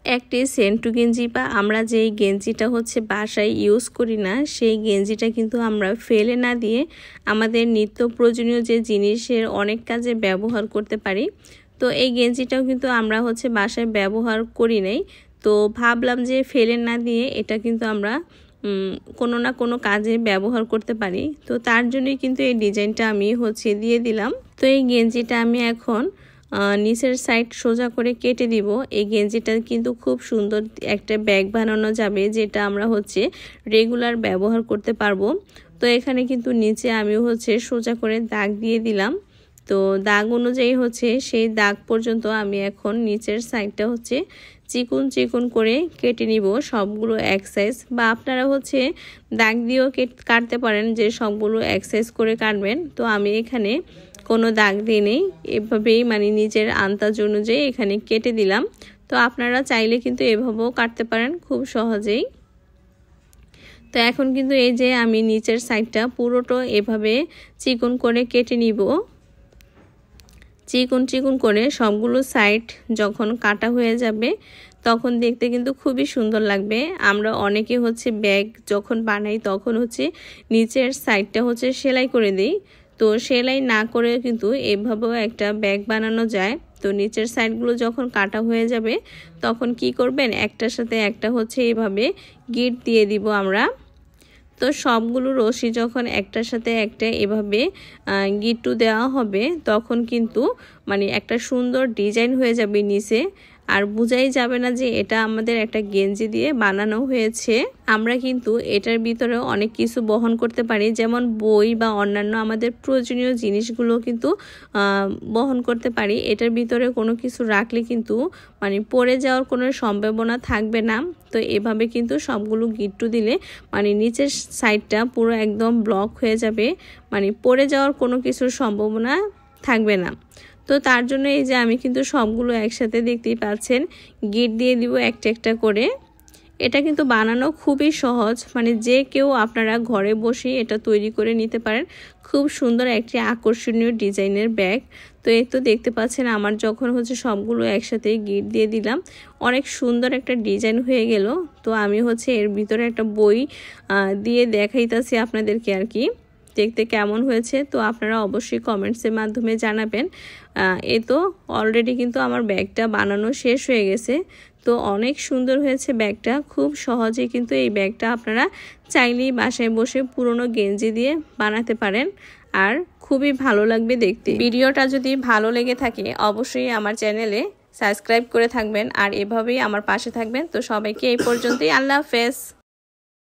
একটি সেন্টু গেঞ্জি বা আমরা যেই গেঞ্জিটা হচ্ছে বাসায় ইউজ করি না সেই গেঞ্জিটা কিন্তু আমরা ফেলে না দিয়ে আমাদের নিত্য প্রয়োজনীয় যে জিনিসের অনেক কাজে ব্যবহার করতে পারি। তো এই গেঞ্জিটাও কিন্তু আমরা হচ্ছে বাসায় ব্যবহার করি নাই, তো ভাবলাম যে ফেলে না দিয়ে এটা কিন্তু আমরা কোনো না কোনো কাজে ব্যবহার করতে পারি। তো তার জন্যই কিন্তু এই ডিজাইনটা আমি হচ্ছে দিয়ে দিলাম। তো এই গেঞ্জিটা আমি এখন নিচের সাইড সোজা করে কেটে দিব। এই গেঞ্জিটা কিন্তু খুব সুন্দর একটা ব্যাগ বানানো যাবে, যেটা আমরা হচ্ছে রেগুলার ব্যবহার করতে পারবো। তো এখানে কিন্তু নিচে আমি হচ্ছে সোজা করে দাগ দিয়ে দিলাম। তো দাগ অনুযায়ী হচ্ছে সেই দাগ পর্যন্ত আমি এখন নিচের সাইডটা হচ্ছে চিকন চিকন করে কেটে নিব, সবগুলো এক সাইজ, বা আপনারা হচ্ছে দাগ দিয়েও কাটতে পারেন যে সবগুলো এক সাইজ করে কাটবেন। তো আমি এখানে কোনো দাগ দিয়ে নেই, এভাবেই মানে নিজের আন্দাজ অনুযায়ী এখানে কেটে দিলাম। তো আপনারা চাইলে কিন্তু এভাবেও কাটতে পারেন খুব সহজেই। তো এখন কিন্তু এই যে আমি নিচের সাইডটা পুরোটা এভাবে চিকন করে কেটে নিব। চিকন চিকন করে সবগুলো সাইড যখন কাটা হয়ে যাবে তখন দেখতে কিন্তু খুবই সুন্দর লাগবে। আমরা অনেকে হচ্ছে ব্যাগ যখন বানাই তখন হচ্ছে নিচের সাইডটা হচ্ছে সেলাই করে দিই। তো সেলাই না করে কিন্তু এভাবেও একটা ব্যাগ বানানো যায়। তো নিচের সাইডগুলো যখন কাটা হয়ে যাবে তখন কি করবেন, একটার সাথে একটা হচ্ছে এভাবে গিট দিয়ে দিব আমরা। তো সবগুলো রশি যখন একটার সাথে একটা এভাবে গিট্টু দেওয়া হবে তখন কিন্তু মানে একটা সুন্দর ডিজাইন হয়ে যাবে নিচে, আর বোঝাই যাবে না যে এটা আমাদের একটা গেঞ্জি দিয়ে বানানো হয়েছে। আমরা কিন্তু এটার ভিতরে অনেক কিছু বহন করতে পারি, যেমন বই বা অন্যান্য আমাদের প্রয়োজনীয় জিনিসগুলো কিন্তু বহন করতে পারি। এটার ভিতরে কোনো কিছু রাখলে কিন্তু মানে পড়ে যাওয়ার কোনো সম্ভাবনা থাকবে না। তো এভাবে কিন্তু সবগুলো গিট্টু দিলে মানে নিচের সাইডটা পুরো একদম ব্লক হয়ে যাবে, মানে পড়ে যাওয়ার কোনো কিছুর সম্ভাবনা থাকবে না। তো তার জন্য এই যে আমি কিন্তু সবগুলো একসাথে দেখতেই পাচ্ছেন গিট দিয়ে দিব একটা একটা করে। এটা কিন্তু বানানো খুবই সহজ, মানে যে কেউ আপনারা ঘরে বসে এটা তৈরি করে নিতে পারেন। খুব সুন্দর একটি আকর্ষণীয় ডিজাইনের ব্যাগ। তো এই তো দেখতে পাচ্ছেন আমার যখন হচ্ছে সবগুলো একসাথে গিট দিয়ে দিলাম অনেক সুন্দর একটা ডিজাইন হয়ে গেল। তো আমি হচ্ছে এর ভিতরে একটা বই দিয়ে দেখাইতেছি আপনাদেরকে আর কি দেখতে কেমন হয়েছে। তো আপনারা অবশ্যই কমেন্টসের মাধ্যমে জানাবেন। এই তো অলরেডি কিন্তু আমার ব্যাগটা বানানো শেষ হয়ে গেছে। তো অনেক সুন্দর হয়েছে ব্যাগটা, খুব সহজে কিন্তু এই ব্যাগটা আপনারা চাইলেই বাসায় বসে পুরনো গেঞ্জি দিয়ে বানাতে পারেন, আর খুবই ভালো লাগবে দেখতে। ভিডিওটা যদি ভালো লেগে থাকে অবশ্যই আমার চ্যানেলে সাবস্ক্রাইব করে থাকবেন আর এভাবেই আমার পাশে থাকবেন। তো সবাইকে এই পর্যন্তই, আল্লাহ হাফেজ।